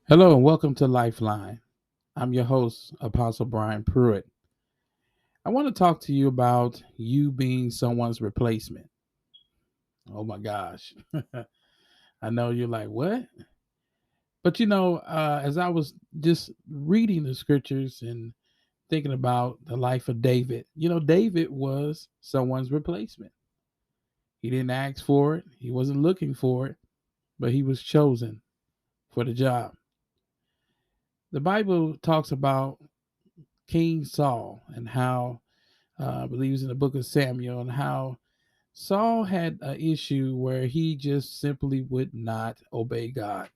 Hello and welcome to Lifeline. I'm your host, Apostle Brian Pruitt. I want to talk to you about you being someone's replacement. Oh my gosh. I know you're like, what? But as I was just reading the scriptures and thinking about the life of David, David was someone's replacement. He didn't ask for it, he wasn't looking for it, but he was chosen for the job. The Bible talks about King Saul and how I believe it's in the book of Samuel, and how Saul had an issue where he just simply would not obey God.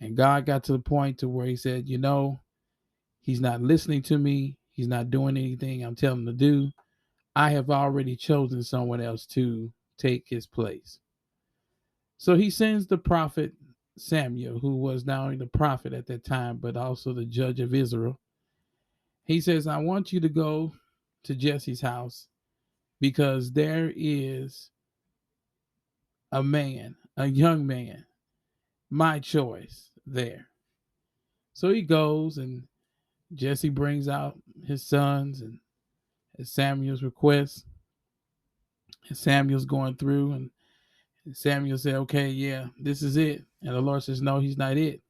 And God got to the point to where he said, he's not listening to me. He's not doing anything I'm telling him to do. I have already chosen someone else to take his place. So he sends the prophet Samuel, who was not only the prophet at that time, but also the judge of Israel. He says, I want you to go to Jesse's house because there is a young man, my choice there. So he goes, and Jesse brings out his sons, and at Samuel's request, and Samuel's going through, and Samuel said, okay, yeah, this is it. And the Lord says, no, he's not it.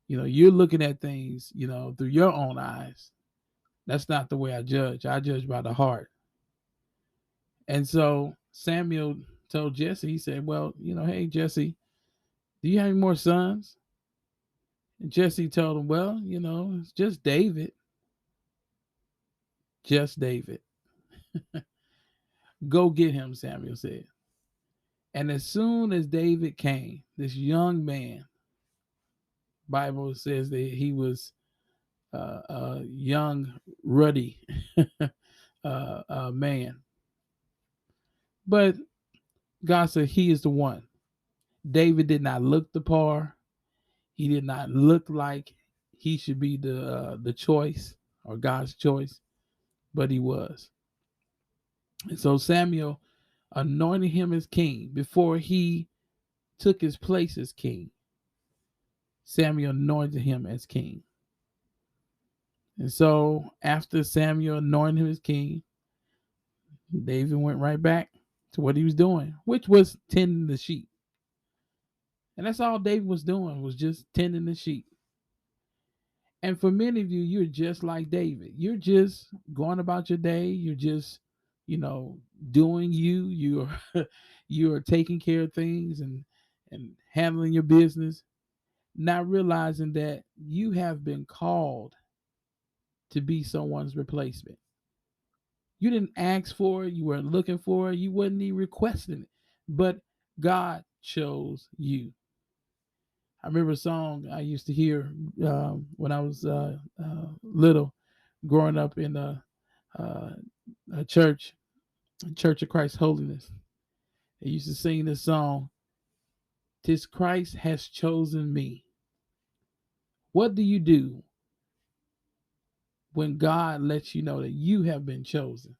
You're looking at things, through your own eyes. That's not the way I judge. I judge by the heart. And so Samuel told Jesse, he said, well, hey, Jesse, do you have any more sons? And Jesse told him, well, it's just David. Just David. Go get him, Samuel said. And as soon as David came, this young man, Bible says that he was a young, ruddy man. But God said he is the one. David did not look the part. He did not look like he should be the choice or God's choice, but he was. And so Samuel anointed him as king before he took his place as king. Samuel anointed him as king. And so after Samuel anointed him as king, David went right back to what he was doing, which was tending the sheep. And that's all David was doing, was just tending the sheep. And for many of you, you're just like David. You're just going about your day. You're just, doing you. You're taking care of things and handling your business, not realizing that you have been called to be someone's replacement. You didn't ask for it, you weren't looking for it, you wasn't even requesting it, but God chose you. I remember a song I used to hear when I was little, growing up in uh, a Church of Christ Holiness. They used to sing this song, "Tis Christ has chosen me." What do you do when God lets you know that you have been chosen?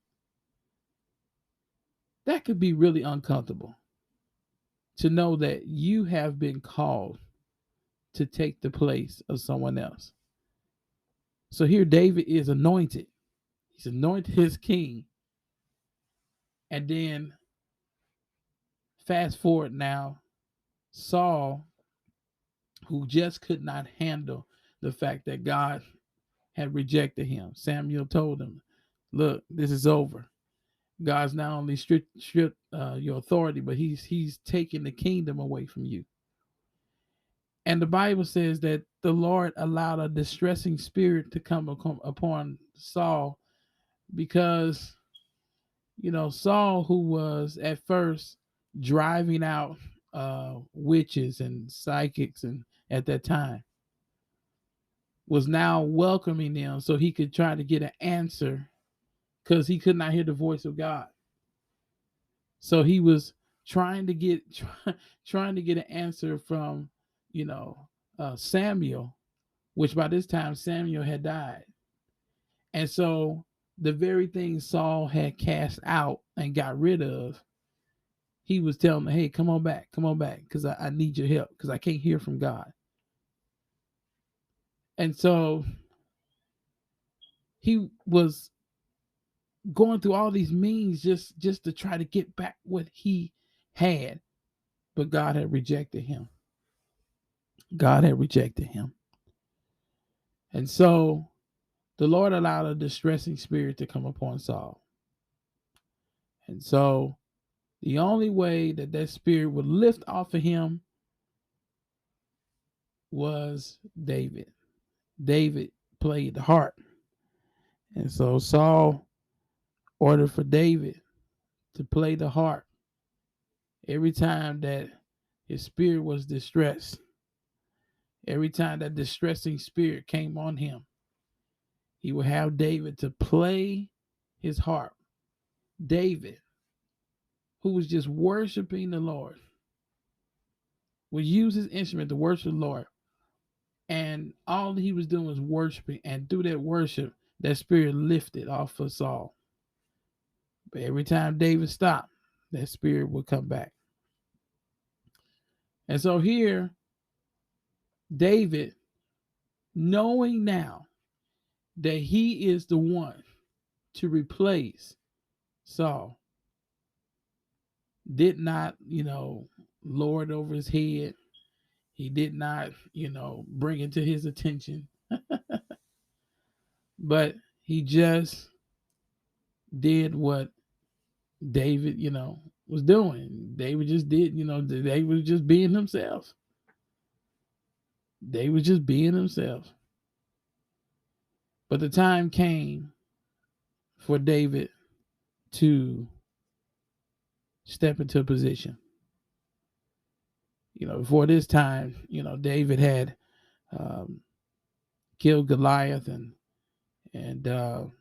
That could be really uncomfortable to know that you have been called to take the place of someone else. So here David is anointed. He's anointed as king. And then fast forward now, Saul, who just could not handle the fact that God had rejected him. Samuel told him, look, this is over. God's not only stripped your authority, but he's taking the kingdom away from you. And the Bible says that the Lord allowed a distressing spirit to come upon Saul because, Saul, who was at first driving out witches and psychics and at that time, was now welcoming them so he could try to get an answer because he could not hear the voice of God. So he was trying to get trying to get an answer from, Samuel, which by this time Samuel had died. And so the very thing Saul had cast out and got rid of, he was telling me, hey, come on back, because I need your help because I can't hear from God. And so he was going through all these means just to try to get back what he had, but God had rejected him. God had rejected him. And so the Lord allowed a distressing spirit to come upon Saul. And so the only way that that spirit would lift off of him was David. David played the harp. And so Saul ordered for David to play the harp every time that his spirit was distressed. Every time that distressing spirit came on him, he would have David to play his harp. David, who was just worshiping the Lord, would use his instrument to worship the Lord. And all he was doing was worshiping. And through that worship, that spirit lifted off of Saul. But every time David stopped, that spirit would come back. And so here, David, knowing now that he is the one to replace Saul, did not, lord over his head. He did not, bring it to his attention, but he just did what David, was doing. David just did, they was just being himself. They was just being themselves. But the time came for David to step into a position. Before this time, David had killed Goliath, and that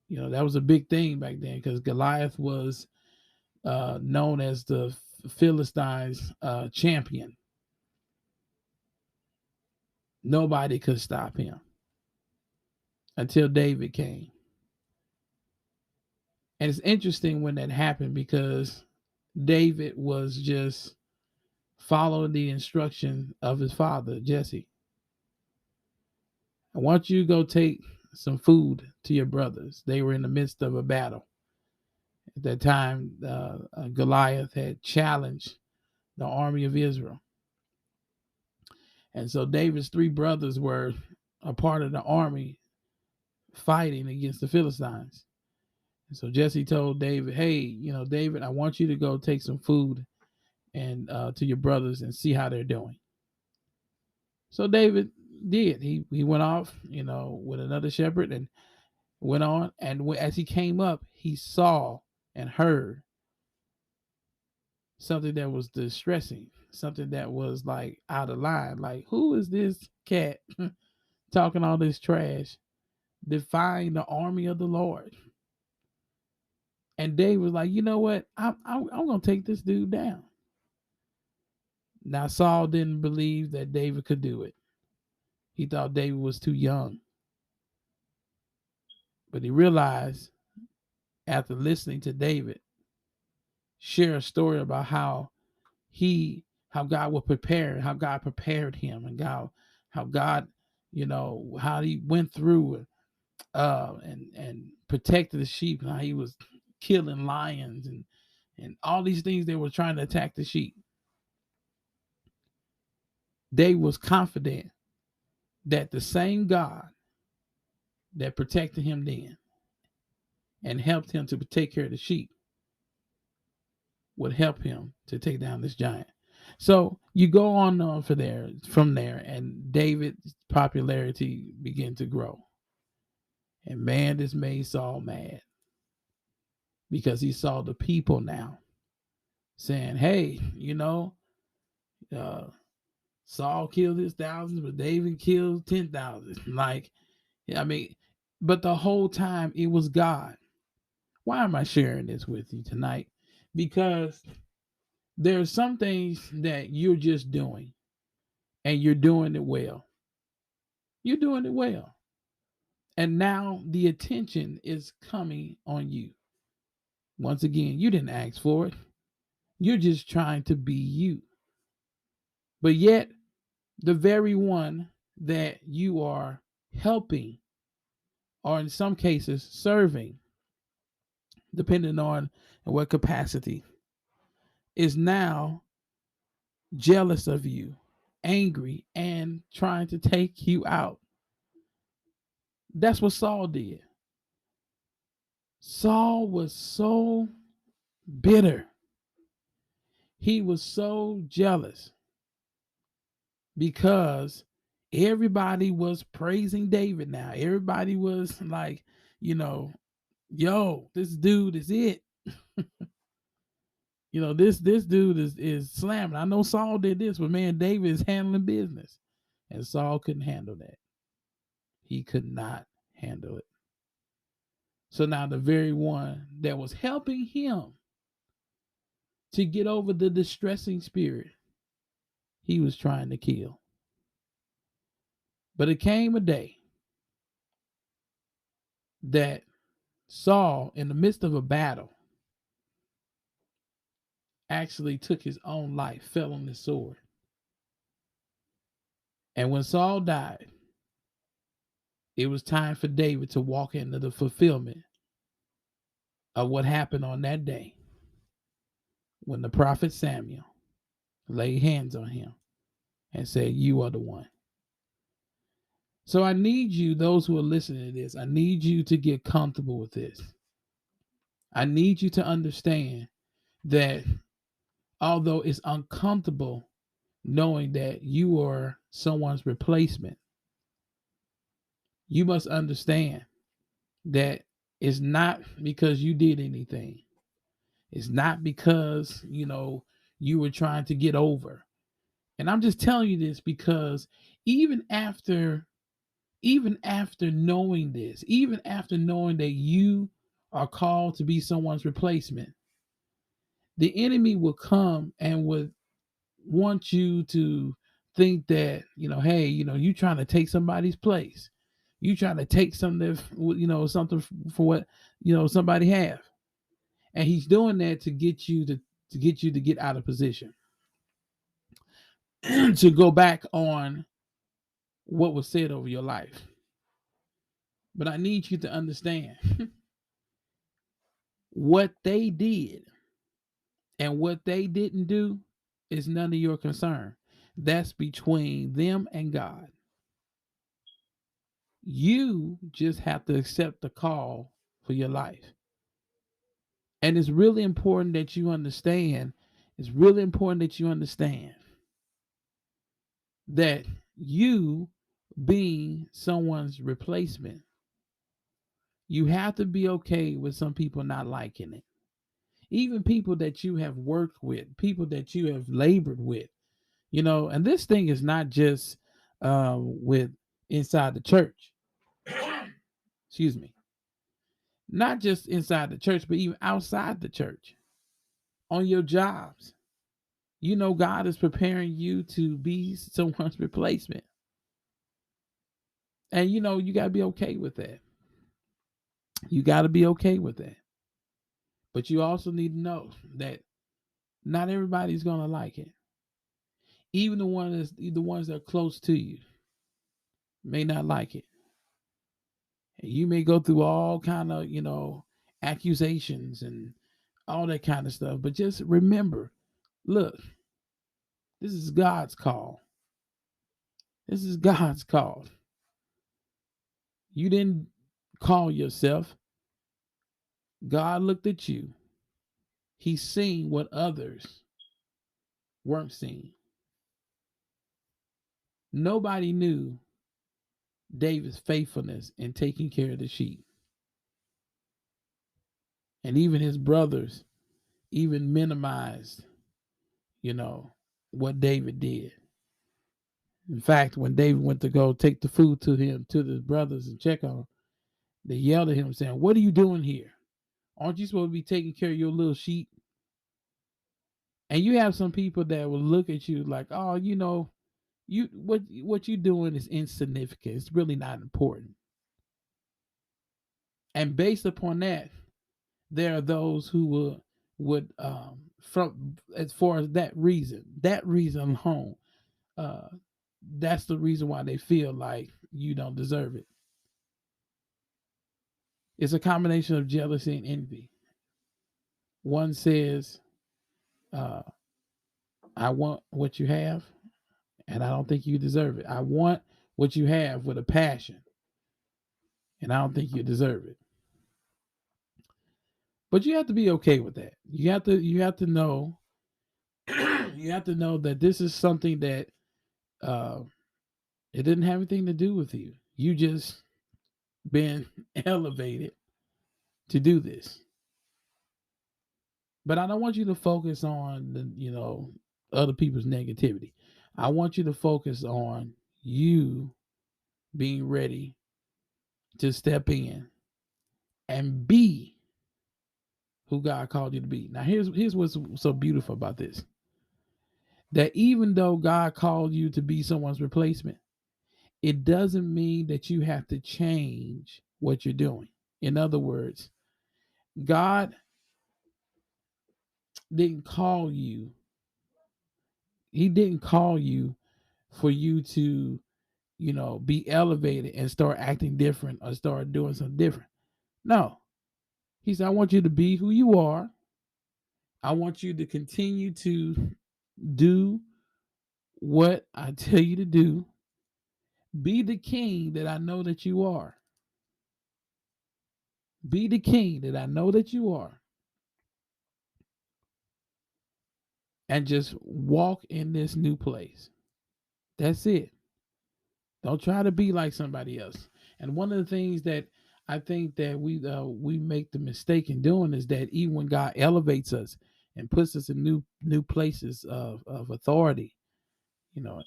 was a big thing back then because Goliath was known as the Philistines' champion. Nobody could stop him until David came. And it's interesting when that happened because David was just following the instruction of his father, Jesse. I want you to go take some food to your brothers. They were in the midst of a battle. At that time, Goliath had challenged the army of Israel. And so David's three brothers were a part of the army fighting against the Philistines. And so Jesse told David, hey, David, I want you to go take some food and to your brothers and see how they're doing. So David did. He went off, with another shepherd and went on. And as he came up, he saw and heard something that was distressing, something that was like out of line. Like, who is this cat talking all this trash, defying the army of the Lord? And David was like, you know what? I'm going to take this dude down. Now, Saul didn't believe that David could do it. He thought David was too young. But he realized after listening to David share a story about how God would prepare, how God prepared him, and how God, how he went through and protected the sheep, and how he was killing lions and all these things they were trying to attack the sheep. David was confident that the same God that protected him then and helped him to take care of the sheep would help him to take down this giant. So you go on from there, and David's popularity began to grow. And man, this made Saul mad because he saw the people now saying, hey, Saul killed his thousands, but David killed 10,000. But the whole time it was God. Why am I sharing this with you tonight? Because there are some things that you're just doing, and you're doing it well. You're doing it well. And now the attention is coming on you. Once again, you didn't ask for it. You're just trying to be you. But yet, the very one that you are helping, or in some cases serving, depending on what capacity, is now jealous of you, angry, and trying to take you out. That's what Saul did. Saul was so bitter. He was so jealous because everybody was praising David now. Everybody was like, you know, yo, this dude is it. This dude is slamming. I know Saul did this, but man, David is handling business. And Saul couldn't handle that. He could not handle it. So now the very one that was helping him to get over the distressing spirit, he was trying to kill. But it came a day that Saul, in the midst of a battle, actually took his own life, fell on his sword. And when Saul died, it was time for David to walk into the fulfillment of what happened on that day when the prophet Samuel laid hands on him and said, "You are the one." So I need you, those who are listening to this, I need you to get comfortable with this. I need you to understand that although it's uncomfortable knowing that you are someone's replacement, you must understand that it's not because you did anything. It's not because, you were trying to get over. And I'm just telling you this because even after even after knowing this, even after knowing that you are called to be someone's replacement, the enemy will come and would want you to think that, hey, you trying to take somebody's place. You trying to take something, something for what, somebody have. And he's doing that to get you to get out of position, to go back on what was said over your life. But I need you to understand what they did and what they didn't do is none of your concern. That's between them and God. You just have to accept the call for your life. And it's really important that you understand. It's really important that you understand that you being someone's replacement, you have to be okay with some people not liking it. Even people that you have worked with, people that you have labored with, and this thing is not just with inside the church. Excuse me. Not just inside the church, but even outside the church, on your jobs. God is preparing you to be someone's replacement. And you got to be okay with that. You got to be okay with that. But you also need to know that not everybody's going to like it. Even the ones that are close to you may not like it. And you may go through all kind of, accusations and all that kind of stuff. But just remember, look, this is God's call. This is God's call. You didn't call yourself. God looked at you. He's seen what others weren't seeing. Nobody knew David's faithfulness in taking care of the sheep. And even his brothers even minimized, what David did. In fact, when David went to go take the food to the brothers and check on him, they yelled at him saying, "What are you doing here? Aren't you supposed to be taking care of your little sheep?" And you have some people that will look at you like, "Oh, what you doing is insignificant. It's really not important." And based upon that, there are those who would from as far as that reason alone, uh, that's the reason why they feel like you don't deserve it. It's a combination of jealousy and envy. One says, uh, I want what you have, and I don't think you deserve it. I want what you have with a passion, and I don't think you deserve it. But you have to be okay with that. You have to know you have to know that this is something that uh, it didn't have anything to do with you. You just been elevated to do this. But I don't want you to focus on other people's negativity. I want you to focus on you being ready to step in and be who God called you to be. Now here's what's so beautiful about this. That even though God called you to be someone's replacement, it doesn't mean that you have to change what you're doing. In other words, God didn't call you, He didn't call you for you to, be elevated and start acting different or start doing something different. No. He said, I want you to be who you are. I want you to continue to do what I tell you to do. Be the king that I know that you are. Be the king that I know that you are. And just walk in this new place. That's it. Don't try to be like somebody else. And one of the things that I think that we make the mistake in doing is that even when God elevates us and puts us in new places of authority,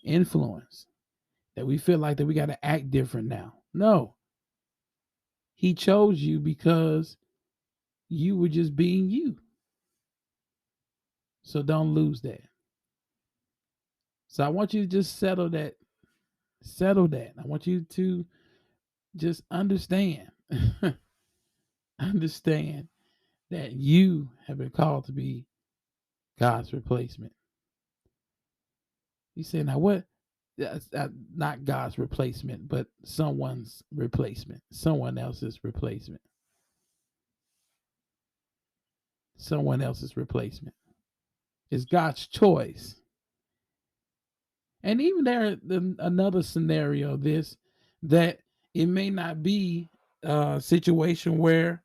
influence, that we feel like that we got to act different now. No, He chose you because you were just being you. So don't lose that. So I want you to just settle that. Settle that. I want you to just understand. Understand that you have been called to be God's replacement. You say, now what? That's not God's replacement, but someone's replacement, someone else's replacement, someone else's replacement. It's God's choice. And even there, another scenario, this that it may not be a situation where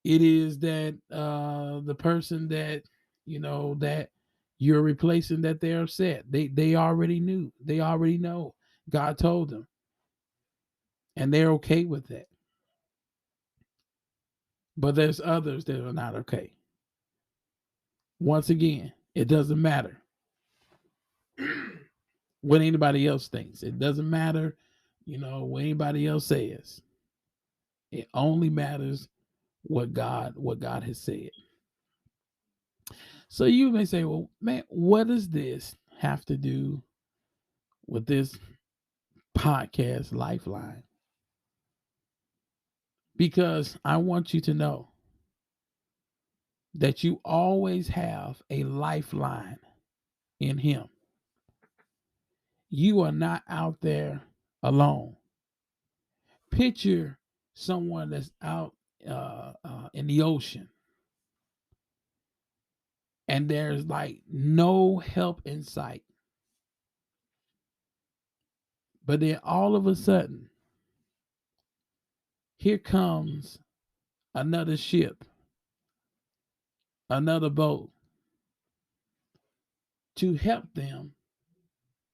it is that the person that that you're replacing, that they're upset. They already knew. They already know. God told them, and they're okay with that. But there's others that are not okay. Once again, it doesn't matter what anybody else thinks. It doesn't matter, what anybody else says. It only matters what God has said. So you may say, well, man, what does this have to do with this podcast lifeline? Because I want you to know that you always have a lifeline in Him. You are not out there alone. Picture someone that's out in the ocean, and there's like no help in sight. But then all of a sudden, here comes another ship, another boat to help them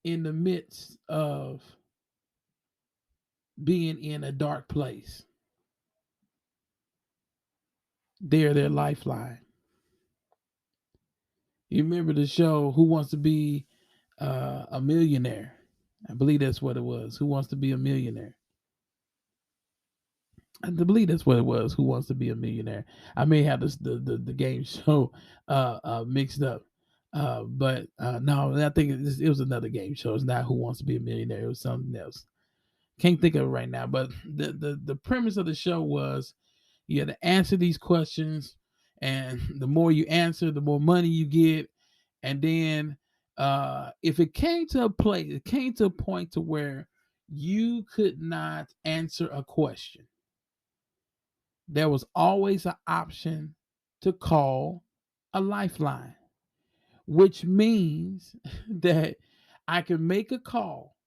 in the midst of being in a dark place. They're their lifeline. You remember the show Who Wants to Be a Millionaire? I believe that's what it was. Who Wants to Be a Millionaire? I believe that's what it was. Who Wants to Be a Millionaire? I may have the game show mixed up, but no, I think it was another game show. It's not Who Wants to Be a Millionaire. It was something else. Can't think of it right now. But the premise of the show was you had to answer these questions, and the more you answer, the more money you get, and then If it came to a place, it came to a point to where you could not answer a question, there was always an option to call a lifeline, which means that I can make a call.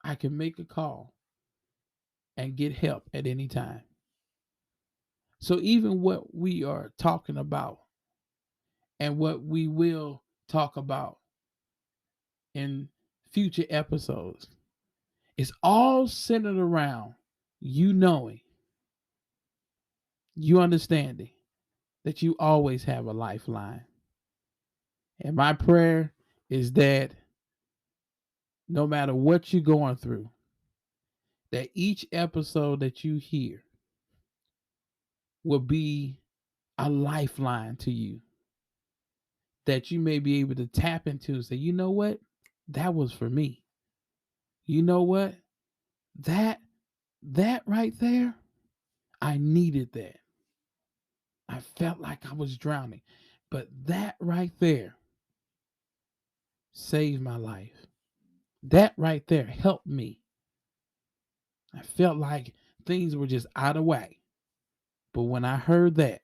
I can make a call and get help at any time. So even what we are talking about and what we will talk about in future episodes is all centered around you knowing, you understanding that you always have a lifeline. And my prayer is that no matter what you're going through, that each episode that you hear will be a lifeline to you that you may be able to tap into and say, you know what? That was for me. You know what? That that right there, I needed that. I felt like I was drowning. But that right there saved my life. That right there helped me. I felt like things were just out of whack. But when I heard that,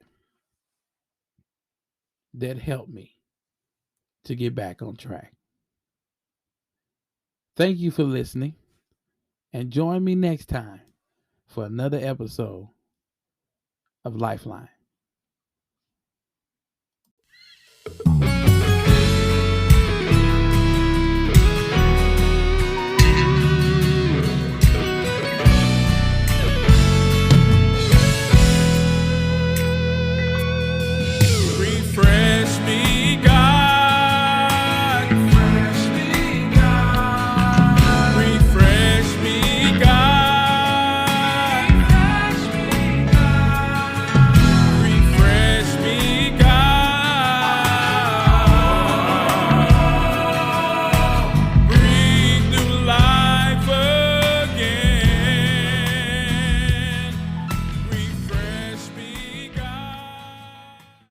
that helped me to get back on track. Thank you for listening, and join me next time for another episode of Lifeline.